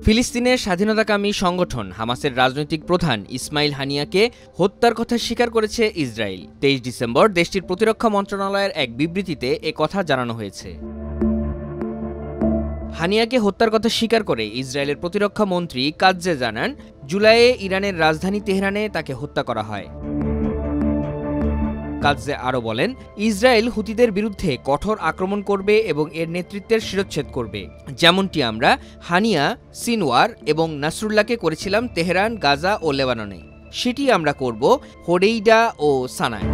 ফিলিস্তিনের স্বাধীনতাকামী সংগঠন হামাসের রাজনৈতিক প্রধান ইসমাইল হানিয়াকে হত্যার কথা স্বীকার করেছে ইসরায়েল। 23 ডিসেম্বর দেশটির প্রতিরক্ষা মন্ত্রণালয়ের এক বিবৃতিতে এ কথা জানানো হয়েছে। হানিয়াকে হত্যার কথা স্বীকার করে ইসরায়েলের প্রতিরক্ষা মন্ত্রী কাৎজে জানান, জুলাইয়ে ইরানের রাজধানী তেহরানে তাকে হত্যা করা হয়। কাৎজে আরও বলেন, ইসরায়েল হুতিদের বিরুদ্ধে কঠোর আক্রমণ করবে এবং এর নেতৃত্বের শিরচ্ছেদ করবে, যেমনটি আমরা হানিয়া, সিনওয়ার এবং নাসরুল্লাহকে করেছিলাম তেহরান, গাজা ও লেবাননে। সেটি আমরা করব হোডেইডা ও সানায়।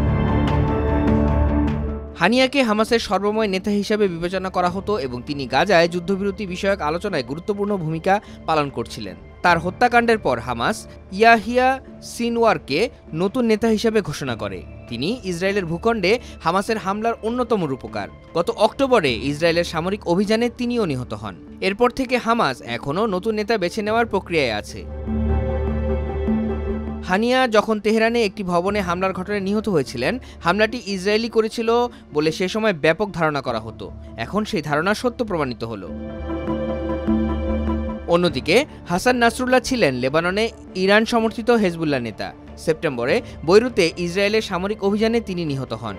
হানিয়াকে হামাসের সর্বময় নেতা হিসেবে বিবেচনা করা হতো এবং তিনি গাজায় যুদ্ধবিরতি বিষয়ক আলোচনায় গুরুত্বপূর্ণ ভূমিকা পালন করছিলেন। তার হত্যাকাণ্ডের পর হামাস ইয়াহিয়া সিনওয়ারকে নতুন নেতা হিসেবে ঘোষণা করে। তিনি ইসরায়েলের ভূখণ্ডে হামাসের হামলার অন্যতম রূপকার। গত অক্টোবরে ইসরায়েলের সামরিক অভিযানে তিনিও নিহত হন। এরপর থেকে হামাস এখনও নতুন নেতা বেছে নেওয়ার প্রক্রিয়ায় আছে। হানিয়া যখন তেহরানে একটি ভবনে হামলার ঘটনায় নিহত হয়েছিলেন, হামলাটি ইসরায়েলি করেছিল বলে সে সময় ব্যাপক ধারণা করা হতো। এখন সেই ধারণা সত্য প্রমাণিত হলো। অন্যদিকে হাসান নাসরুল্লাহ ছিলেন লেবাননে ইরান সমর্থিত হেজবুল্লাহ নেতা। সেপ্টেম্বরে বৈরুতে ইসরায়েলের সামরিক অভিযানে তিনি নিহত হন।